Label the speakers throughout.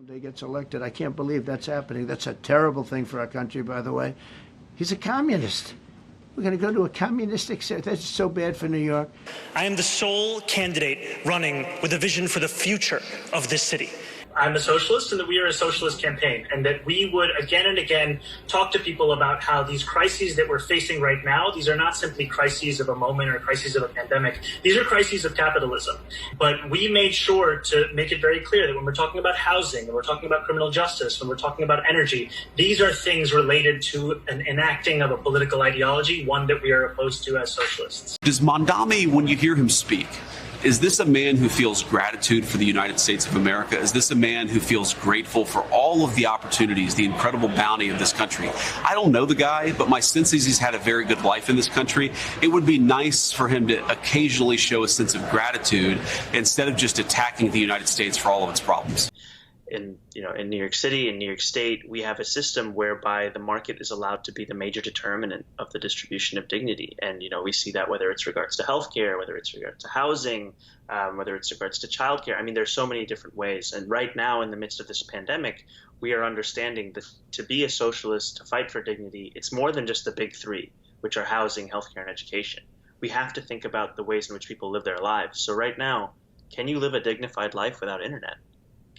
Speaker 1: Someday gets elected. I can't believe that's happening. That's a terrible thing for our country, by the way. He's a communist. We're going to go to a communistic state. That's so bad for New York.
Speaker 2: I am the sole candidate running with a vision for the future of this city. I'm a socialist, and that we are a socialist campaign, and that we would again and again talk to people about how these crises that we're facing right now, these are not simply crises of a moment or crises of a pandemic. These are crises of capitalism. But we made sure to make it very clear that when we're talking about housing, when we're talking about criminal justice, when we're talking about energy, these are things related to an enacting of a political ideology, one that we are opposed to as socialists.
Speaker 3: Does Mamdani, when you hear him speak, is this a man who feels gratitude for the United States of America? Is this a man who feels grateful for all of the opportunities, the incredible bounty of this country? I don't know the guy, but my sense is he's had a very good life in this country. It would be nice for him to occasionally show a sense of gratitude instead of just attacking the United States for all of its problems.
Speaker 4: In New York City, in New York State, we have a system whereby the market is allowed to be the major determinant of the distribution of dignity. And, we see that whether it's regards to healthcare, whether it's regards to housing, whether it's regards to childcare. I mean, there's so many different ways. And right now, in the midst of this pandemic, we are understanding that to be a socialist, to fight for dignity, it's more than just the big three, which are housing, healthcare, and education. We have to think about the ways in which people live their lives. So right now, can you live a dignified life without internet?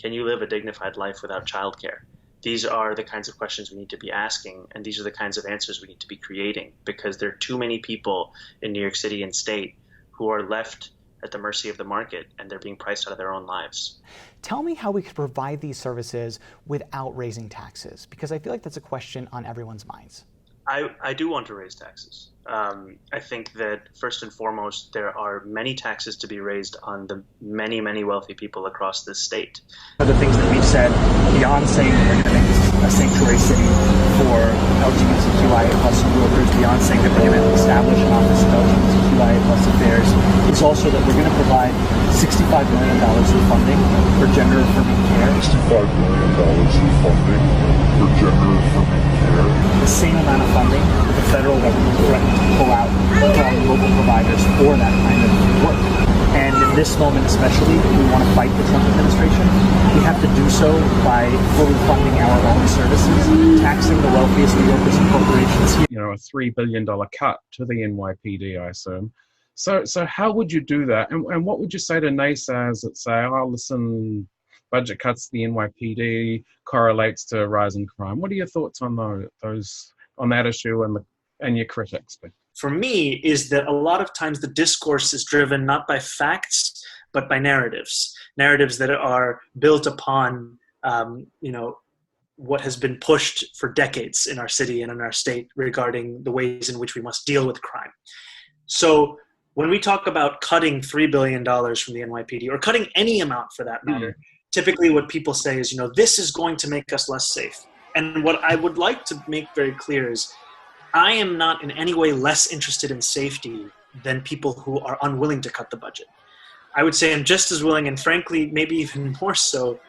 Speaker 4: Can you live a dignified life without childcare? These are the kinds of questions we need to be asking, and these are the kinds of answers we need to be creating, because there are too many people in New York City and state who are left at the mercy of the market, and they're being priced out of their own lives.
Speaker 5: Tell me how we could provide these services without raising taxes, because I feel like that's a question on everyone's minds.
Speaker 4: I do want to raise taxes. I think that first and foremost, there are many taxes to be raised on the many, many wealthy people across this state.
Speaker 6: One of the things that we've said, beyond saying we're going to make this a sanctuary city for LGBTQIA+ workers, beyond saying that we're going to establish an office of LGBTQIA+ affairs, is also that we're going to provide $65 million in funding for gender-affirming care.
Speaker 7: $65 million in funding for gender-affirming care.
Speaker 6: The same amount of funding that the federal government threatened to pull out from local providers for that kind of work. And in this moment especially, if we want to fight the Trump administration, we have to do so by fully funding our own services, taxing the wealthiest New Yorkers and corporations.
Speaker 8: A $3 billion cut to the NYPD, I assume. So how would you do that? And what would you say to naysayers that say, oh, listen, budget cuts to the NYPD correlates to rising crime? What are your thoughts on those on that issue and your critics?
Speaker 2: For me, is that a lot of times the discourse is driven not by facts, but by narratives that are built upon, what has been pushed for decades in our city and in our state regarding the ways in which we must deal with crime. So when we talk about cutting $3 billion from the NYPD, or cutting any amount for that matter, typically what people say is, this is going to make us less safe. And what I would like to make very clear is I am not in any way less interested in safety than people who are unwilling to cut the budget. I would say I'm just as willing, and frankly, maybe even more so,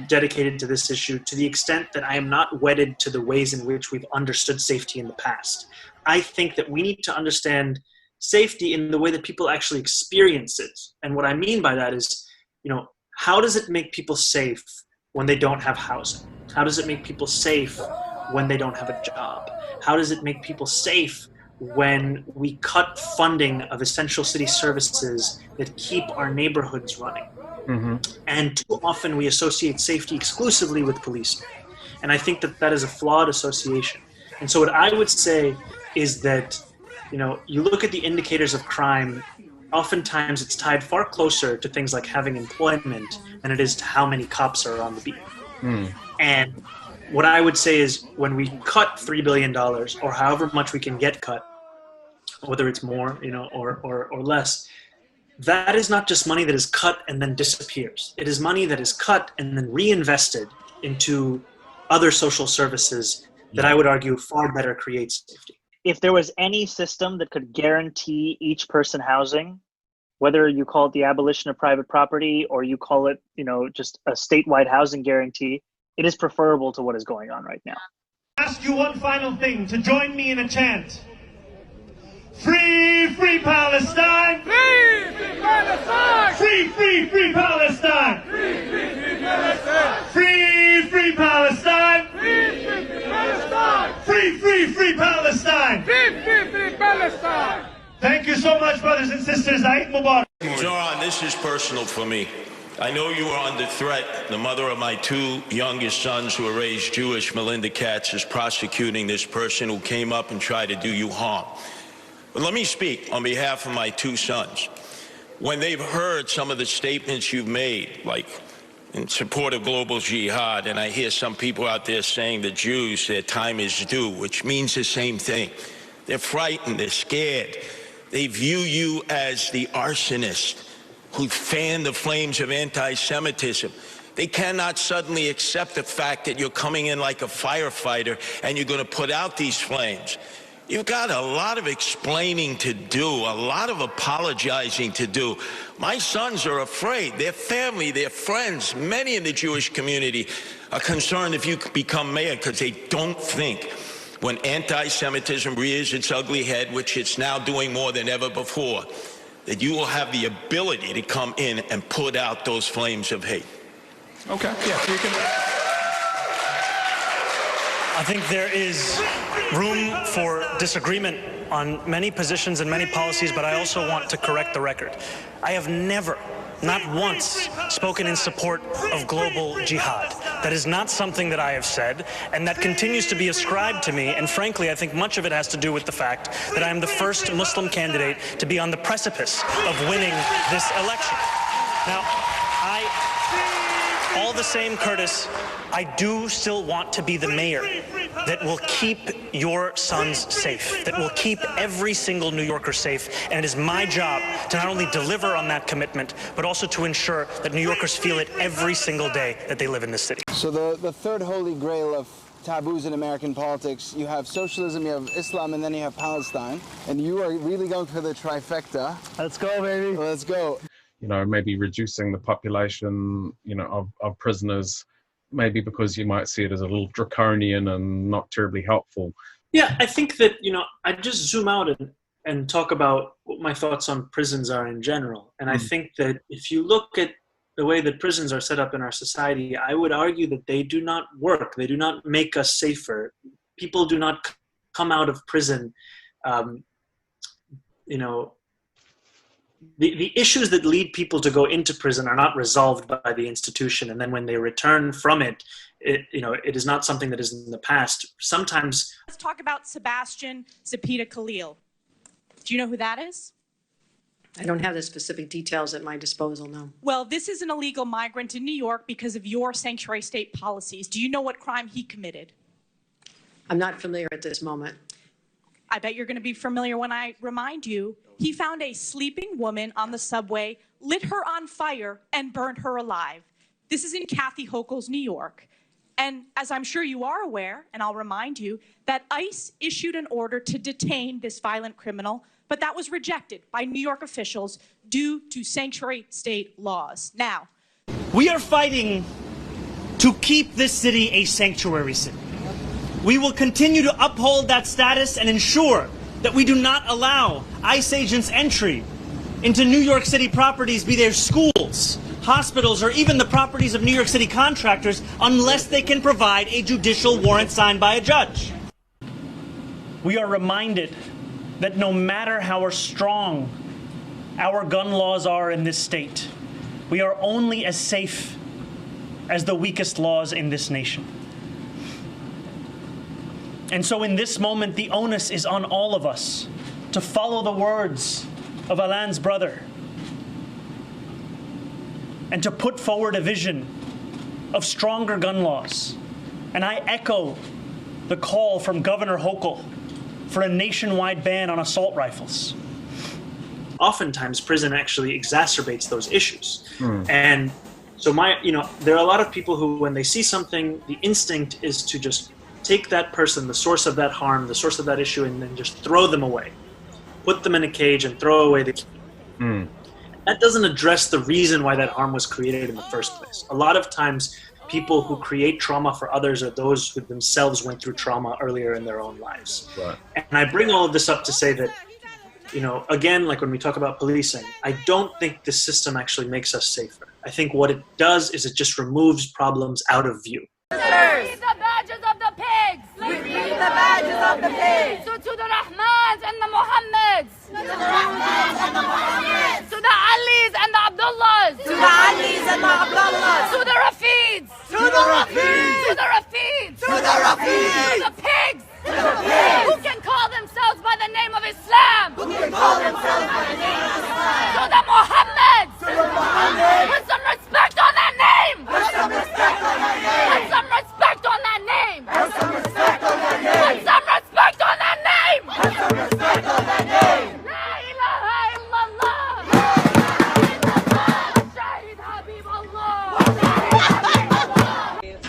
Speaker 2: dedicated to this issue, to the extent that I am not wedded to the ways in which we've understood safety in the past. I think that we need to understand safety in the way that people actually experience it. And what I mean by that is, how does it make people safe when they don't have housing? How does it make people safe when they don't have a job? How does it make people safe when we cut funding of essential city services that keep our neighborhoods running? Mm-hmm. And too often we associate safety exclusively with policing. And I think that that is a flawed association. And so what I would say is that, you look at the indicators of crime, oftentimes it's tied far closer to things like having employment than it is to how many cops are on the beat. And what I would say is when we cut $3 billion or however much we can get cut, whether it's more, or less, that is not just money that is cut and then disappears. It is money that is cut and then reinvested into other social services that I would argue far better creates safety.
Speaker 9: If there was any system that could guarantee each person housing, whether you call it the abolition of private property or you call it, just a statewide housing guarantee, it is preferable to what is going on right now.
Speaker 10: Ask you one final thing, to join me in a chant. Free, free Palestine! Free, free Palestine! Free, free, free Palestine! Free, free, free Palestine! Free! Free, free Palestine!
Speaker 11: Free, free, free Palestine!
Speaker 10: Thank you so much, brothers and sisters. Eid Mubarak.
Speaker 12: John, this is personal for me. I know you are under threat. The mother of my two youngest sons who are raised Jewish, Melinda Katz, is prosecuting this person who came up and tried to do you harm. But let me speak on behalf of my two sons. When they've heard some of the statements you've made, like in support of global jihad, and I hear some people out there saying that Jews, their time is due, which means the same thing. They're frightened, they're scared. They view you as the arsonist who fanned the flames of anti-Semitism. They cannot suddenly accept the fact that you're coming in like a firefighter and you're going to put out these flames. You've got a lot of explaining to do, a lot of apologizing to do. My sons are afraid. Their family, their friends, many in the Jewish community are concerned if you become mayor because they don't think when anti-Semitism rears its ugly head, which it's now doing more than ever before, that you will have the ability to come in and put out those flames of hate.
Speaker 13: Okay, yeah, so you can...
Speaker 14: I think there is room for disagreement on many positions and many policies, but I also want to correct the record. I have never, not once, spoken in support of global jihad. That is not something that I have said, and that continues to be ascribed to me, and frankly, I think much of it has to do with the fact that I am the first Muslim candidate to be on the precipice of winning this election. Now, all the same, Curtis, I do still want to be the mayor that will keep your sons safe, that will keep every single New Yorker safe, and it is my job to not only deliver on that commitment, but also to ensure that New Yorkers feel it every single day that they live in this city.
Speaker 15: So the third holy grail of taboos in American politics, you have socialism, you have Islam, and then you have Palestine, and you are really going for the trifecta.
Speaker 9: Let's go, baby.
Speaker 15: Let's go.
Speaker 8: You know, maybe reducing the population, you know, of prisoners, maybe because you might see it as a little draconian and not terribly helpful.
Speaker 2: Yeah, I think that, you know, I just zoom out and talk about what my thoughts on prisons are in general. And I think that if you look at the way that prisons are set up in our society, I would argue that they do not work. They do not make us safer. People do not come out of prison, you know, the issues that lead people to go into prison are not resolved by the institution. And then when they return from it, you know, it is not something that is in the past. Sometimes.
Speaker 16: Let's talk about Sebastian Zapita Khalil. Do you know who that is?
Speaker 17: I don't have the specific details at my disposal, no.
Speaker 16: Well, this is an illegal migrant in New York because of your sanctuary state policies. Do you know what crime he committed?
Speaker 17: I'm not familiar at this moment.
Speaker 16: I bet you're going to be familiar when I remind you. He found a sleeping woman on the subway, lit her on fire, and burned her alive. This is in Kathy Hochul's New York. And as I'm sure you are aware, and I'll remind you, that ICE issued an order to detain this violent criminal, but that was rejected by New York officials due to sanctuary state laws. Now,
Speaker 14: we are fighting to keep this city a sanctuary city. We will continue to uphold that status and ensure that we do not allow ICE agents entry into New York City properties, be they schools, hospitals, or even the properties of New York City contractors, unless they can provide a judicial warrant signed by a judge. We are reminded that no matter how strong our gun laws are in this state, we are only as safe as the weakest laws in this nation. And so in this moment, the onus is on all of us to follow the words of Alain's brother and to put forward a vision of stronger gun laws. And I echo the call from Governor Hochul for a nationwide ban on assault rifles.
Speaker 2: Oftentimes, prison actually exacerbates those issues. And so there are a lot of people who, when they see something, the instinct is to just take that person, the source of that harm, the source of that issue, and then just throw them away. Put them in a cage and throw away the key. That doesn't address the reason why that harm was created in the first place. A lot of times, people who create trauma for others are those who themselves went through trauma earlier in their own lives.
Speaker 8: Right.
Speaker 2: And I bring all of this up to say that, you know, again, like when we talk about policing, I don't think the system actually makes us safer. I think what it does is it just removes problems out of view.
Speaker 11: Retrieve the badges of the pigs! Retrieve the badges
Speaker 18: of the pigs. So to the Rahmans and the Muhammads. To the Rahmans and the Muhammads. To the Alis and the Abdullahs. To the Alis and the Abdullahs. To the Rafids. To the Rafids. To the Rafids. To the Rafids. To the pigs. To the pigs. Who can call themselves by the name of Islam. Who can call themselves by the name of Islam. To the Muhammads. To the Muhammads. Put some respect on that name. Put some respect on that name. Put some respect on that name. Put some respect on that name. Put some respect on that name. Put some respect on that name. La ilaha illallah. La ilaha illallah. Shahid Habib Allah.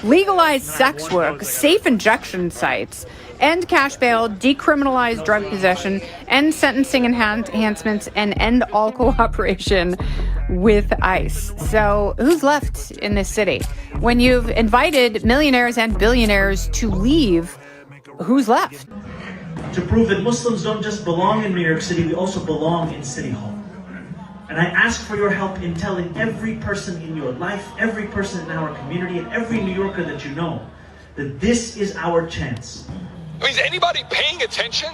Speaker 19: Legalize sex work, safe injection sites, end cash bail, decriminalize drug possession, end sentencing enhancements, and end all cooperation with ICE. So who's left in this city? When you've invited millionaires and billionaires to leave, who's left?
Speaker 2: To prove that Muslims don't just belong in New York City, we also belong in City Hall. And I ask for your help in telling every person in your life, every person in our community, and every New Yorker that you know, that this is our chance.
Speaker 13: I mean, is anybody paying attention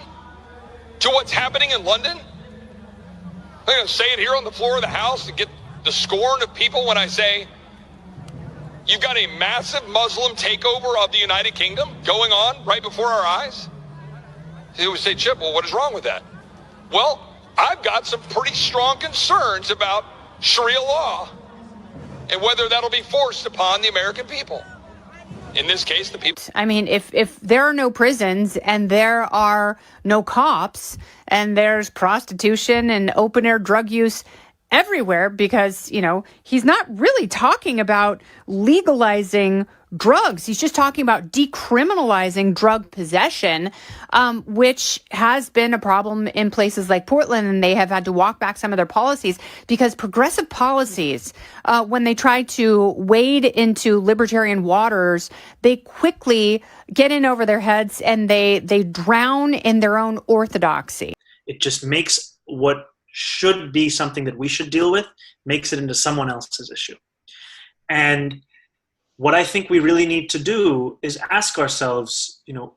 Speaker 13: to what's happening in London? I'm going to say it here on the floor of the House to get the scorn of people when I say you've got a massive Muslim takeover of the United Kingdom going on right before our eyes. They would say, Chip, well, what is wrong with that? Well, I've got some pretty strong concerns about Sharia law and whether that'll be forced upon the American people. In this case, the people.
Speaker 19: I mean, if there are no prisons and there are no cops and there's prostitution and open air drug use everywhere, because, you know, he's not really talking about legalizing drugs. He's just talking about decriminalizing drug possession, which has been a problem in places like Portland, and they have had to walk back some of their policies because progressive policies, when they try to wade into libertarian waters, they quickly get in over their heads and they drown in their own orthodoxy.
Speaker 2: It just makes what should be something that we should deal with, makes it into someone else's issue. And what I think we really need to do is ask ourselves, you know,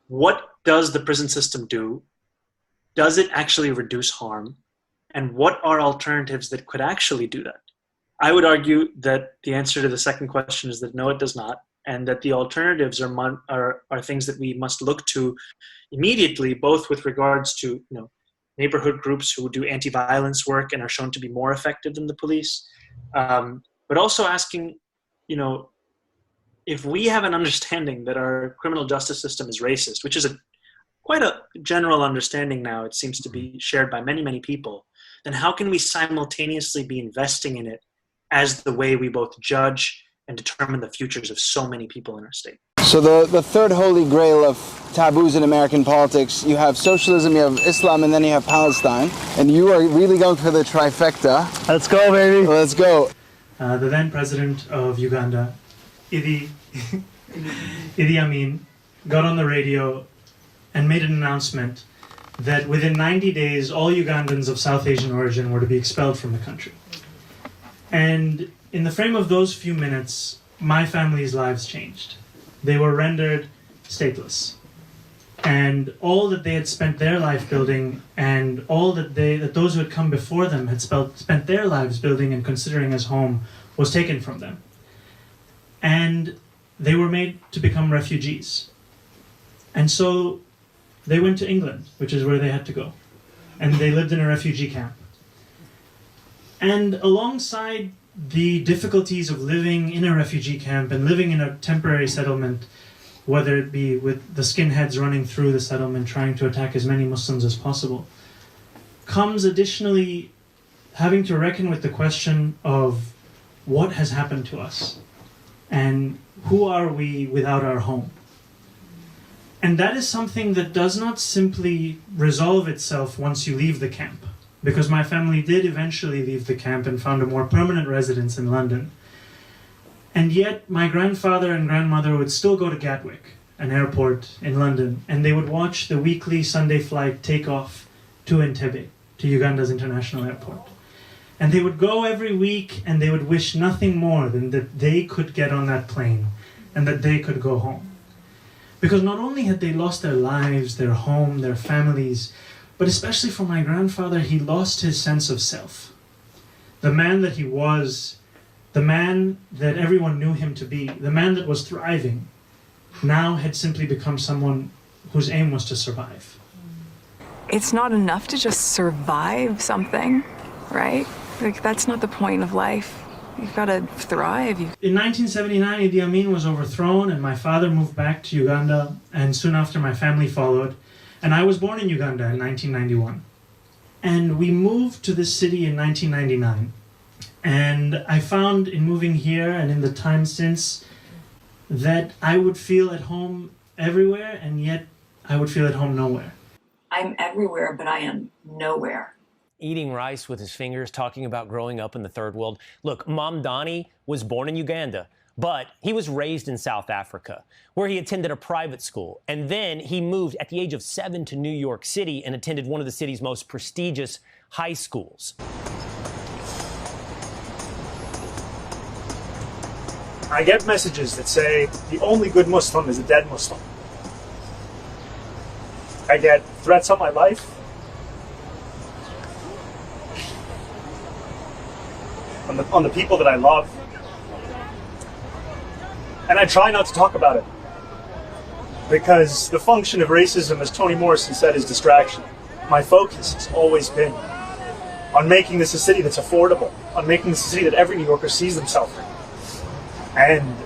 Speaker 2: what does the prison system do? Does it actually reduce harm? And what are alternatives that could actually do that? I would argue that the answer to the second question is that no, it does not. And that the alternatives are things that we must look to immediately, both with regards to, you know, neighborhood groups who do anti-violence work and are shown to be more effective than the police, but also asking, you know, if we have an understanding that our criminal justice system is racist, which is quite a general understanding now, it seems to be shared by many, many people, then how can we simultaneously be investing in it as the way we both judge and determine the futures of so many people in our state?
Speaker 15: So the third holy grail of taboos in American politics, you have socialism, you have Islam, and then you have Palestine. And you are really going for the trifecta.
Speaker 9: Let's go, baby.
Speaker 15: Let's go.
Speaker 10: The then president of Uganda, Idi Amin, got on the radio and made an announcement that within 90 days, all Ugandans of South Asian origin were to be expelled from the country. And in the frame of those few minutes, my family's lives changed. They were rendered stateless. And all that they had spent their life building, and all that those who had come before them had spent their lives building and considering as home, was taken from them. And they were made to become refugees. And so they went to England, which is where they had to go. And they lived in a refugee camp. And alongside the difficulties of living in a refugee camp and living in a temporary settlement, whether it be with the skinheads running through the settlement trying to attack as many Muslims as possible, comes additionally having to reckon with the question of what has happened to us and who are we without our home. And that is something that does not simply resolve itself once you leave the camp, because my family did eventually leave the camp and found a more permanent residence in London. And yet my grandfather and grandmother would still go to Gatwick, an airport in London, and they would watch the weekly Sunday flight take off to Entebbe, to Uganda's international airport. And they would go every week and they would wish nothing more than that they could get on that plane and that they could go home. Because not only had they lost their lives, their home, their families, but especially for my grandfather, he lost his sense of self. The man that he was, the man that everyone knew him to be, the man that was thriving, now had simply become someone whose aim was to survive.
Speaker 20: It's not enough to just survive something, right? Like, that's not the point of life. You've got to thrive.
Speaker 10: In 1979, Idi Amin was overthrown, and my father moved back to Uganda, and soon after my family followed. And I was born in Uganda in 1991. And we moved to this city in 1999. And I found in moving here and in the time since that I would feel at home everywhere, and yet I would feel at home nowhere.
Speaker 20: I'm everywhere, but I am nowhere.
Speaker 21: Eating rice with his fingers, talking about growing up in the third world. Look, Mamdani was born in Uganda, but he was raised in South Africa, where he attended a private school. And then he moved at the age of 7 to New York City and attended one of the city's most prestigious high schools.
Speaker 6: I get messages that say the only good Muslim is a dead Muslim. I get threats on my life. On the people that I love. And I try not to talk about it. Because the function of racism, as Toni Morrison said, is distraction. My focus has always been on making this a city that's affordable, on making this a city that every New Yorker sees themselves in. And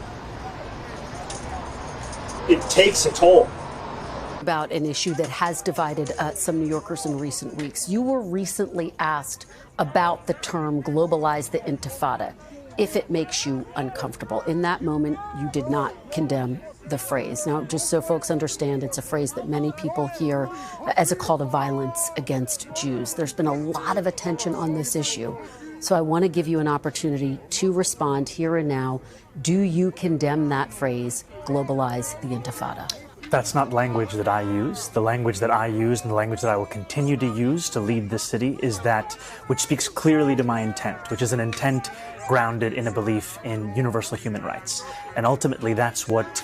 Speaker 6: it takes a toll.
Speaker 22: About an issue that has divided some New Yorkers in recent weeks. You were recently asked about the term globalize the intifada, if it makes you uncomfortable. In that moment, you did not condemn the phrase. Now, just so folks understand, it's a phrase that many people hear as a call to violence against Jews. There's been a lot of attention on this issue. So I want to give you an opportunity to respond here and now. Do you condemn that phrase, globalize the intifada?
Speaker 6: That's not language that I use. The language that I use and the language that I will continue to use to lead this city is that which speaks clearly to my intent, which is an intent grounded in a belief in universal human rights. And ultimately, that's what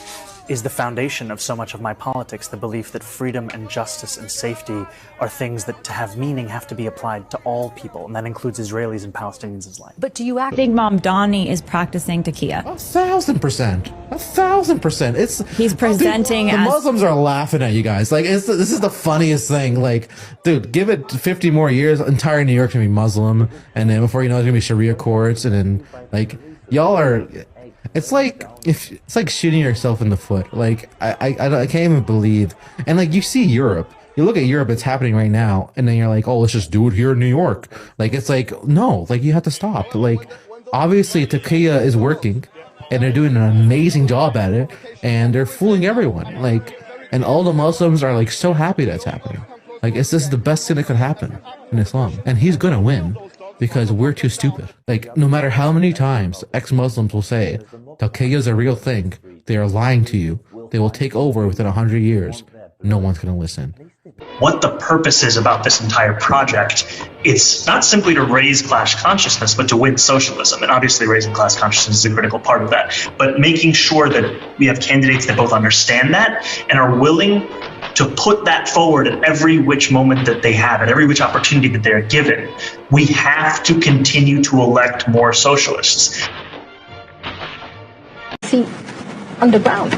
Speaker 6: is the foundation of so much of my politics, the belief that freedom and justice and safety are things that, to have meaning, have to be applied to all people, and that includes Israelis and Palestinians alike.
Speaker 22: But do you
Speaker 23: think Mamdani is practicing taqiyya?
Speaker 24: 1,000%. 1,000%.
Speaker 23: He's presenting
Speaker 24: the
Speaker 23: as
Speaker 24: Muslims are laughing at you guys. Like, this is the funniest thing. Like, dude, give it 50 more years, entire New York's gonna be Muslim, and then before you know, it's gonna be Sharia courts, and then like y'all are. It's like shooting yourself in the foot. Like I can't even believe. And like you see Europe, you look at Europe, it's happening right now, and then you're like, oh, let's just do it here in New York. Like it's like no, like you have to stop. Like obviously taqiyya is working, and they're doing an amazing job at it, and they're fooling everyone. Like, and all the Muslims are like so happy that's happening. Like this is the best thing that could happen in Islam, and he's gonna win. Because we're too stupid. Like, no matter how many times ex-Muslims will say, taqiyya is a real thing, they are lying to you. They will take over within 100 years. No one's going to listen.
Speaker 25: What the purpose is about this entire project, it's not simply to raise class consciousness, but to win socialism. And obviously raising class consciousness is a critical part of that. But making sure that we have candidates that both understand that and are willing to put that forward at every which moment that they have, at every which opportunity that they're given. We have to continue to elect more socialists.
Speaker 9: See, underground.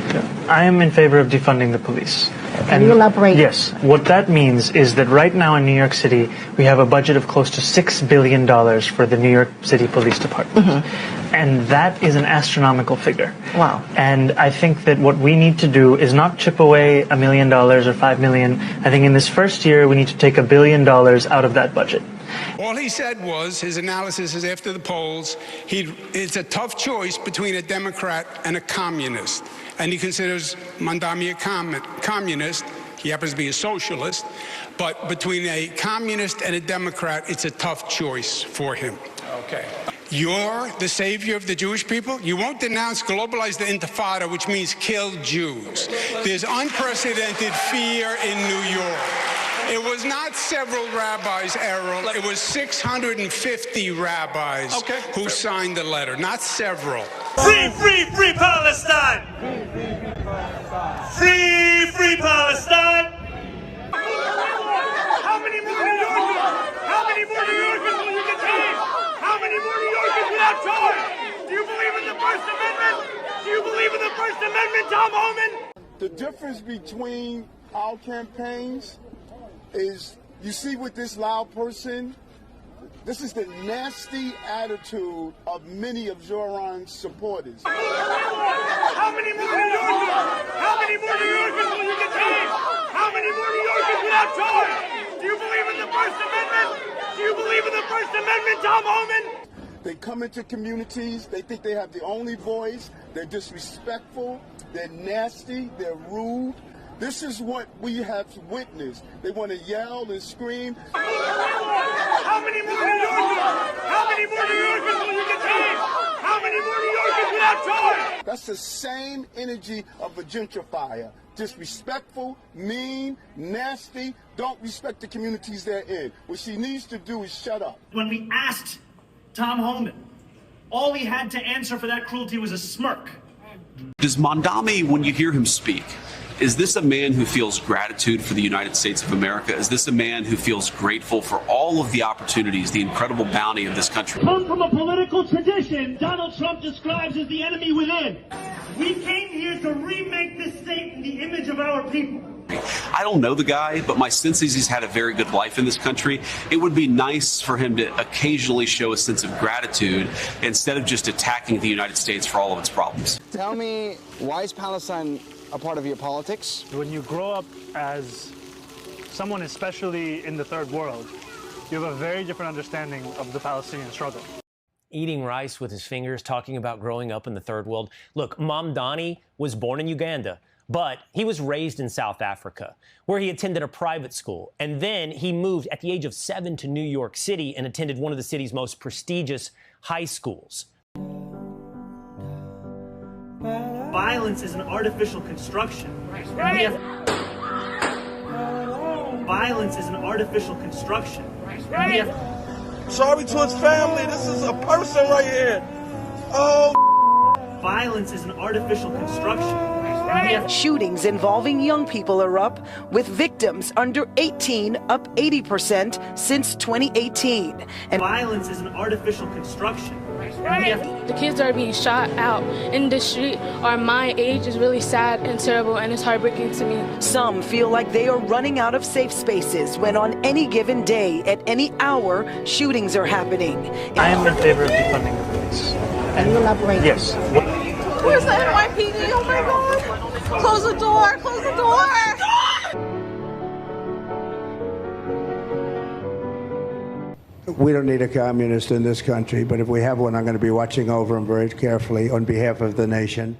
Speaker 6: I am in favor of defunding the police.
Speaker 9: Can you elaborate?
Speaker 6: Yes. What that means is that right now in New York City, we have a budget of close to $6 billion for the New York City Police Department. Mm-hmm. And that is an astronomical figure.
Speaker 9: Wow.
Speaker 6: And I think that what we need to do is not chip away $1 million or $5 million. I think in this first year, we need to take $1 billion out of that budget.
Speaker 11: All he said was, his analysis is after the polls, it's a tough choice between a Democrat and a communist. And he considers Mamdani a communist. He happens to be a socialist. But between a communist and a Democrat, it's a tough choice for him. Okay. You're the savior of the Jewish people. You won't denounce globalize the intifada, which means kill Jews. There's unprecedented fear in New York. It was not several rabbis, Errol. It was 650 rabbis who signed the letter, not several.
Speaker 14: Free, free, free Palestine! Free Free Palestine!
Speaker 1: How many more New Yorkers? How many more New Yorkers will you detain? How many more New Yorkers without charge? Do you believe in the First Amendment? Do you believe in the First Amendment, Tom Homan?
Speaker 3: The difference between our campaigns is, you see with this loud person, this is the nasty attitude of many of Zoran's supporters.
Speaker 1: How many more New Yorkers? How many more New Yorkers will you detain? How many more New Yorkers without charge? Do you believe in the First Amendment? Do you believe in the First Amendment, Tom Homan?
Speaker 3: They come into communities, they think they have the only voice, they're disrespectful, they're nasty, they're rude. This is what we have witnessed. They want to yell and scream.
Speaker 1: How many more New Yorkers? How many more New Yorkers will you detain? How many more New Yorkers without charge?
Speaker 3: That's the same energy of a gentrifier. Disrespectful, mean, nasty, don't respect the communities they're in. What she needs to do is shut up.
Speaker 14: When we asked Tom Homan, all he had to answer for that cruelty was a smirk.
Speaker 4: Does Mamdani, when you hear him speak, is this a man who feels gratitude for the United States of America? Is this a man who feels grateful for all of the opportunities, the incredible bounty of this country?
Speaker 14: Come from a political tradition Donald Trump describes as the enemy within. We came here to remake this state in the image of our people.
Speaker 4: I don't know the guy, but my sense is he's had a very good life in this country. It would be nice for him to occasionally show a sense of gratitude instead of just attacking the United States for all of its problems.
Speaker 15: Tell me, why is Palestine a part of your politics?
Speaker 6: When you grow up as someone, especially in the third world, you have a very different understanding of the Palestinian struggle.
Speaker 21: Eating rice with his fingers, talking about growing up in the third world. Look, Mamdani was born in Uganda, but he was raised in South Africa, where he attended a private school. And then he moved at the age of 7 to New York City and attended one of the city's most prestigious high schools.
Speaker 14: Violence is an artificial construction. Violence is an artificial construction.
Speaker 5: Sorry to his family. This is a person right here. Oh.
Speaker 14: Violence is an artificial construction.
Speaker 7: Shootings involving young people are up, with victims under 18 up 80% since 2018.
Speaker 14: And violence is an artificial construction.
Speaker 26: The kids are being shot out in the street are my age is really sad and terrible, and it's heartbreaking to me.
Speaker 7: Some feel like they are running out of safe spaces when on any given day, at any hour, shootings are happening.
Speaker 6: I am in favor of defunding the police.
Speaker 7: Can you elaborate?
Speaker 6: Yes.
Speaker 26: Where's the NYPD? Oh my God! Close the door! Close the door!
Speaker 27: We don't need a communist in this country, but if we have one, I'm going to be watching over him very carefully on behalf of the nation.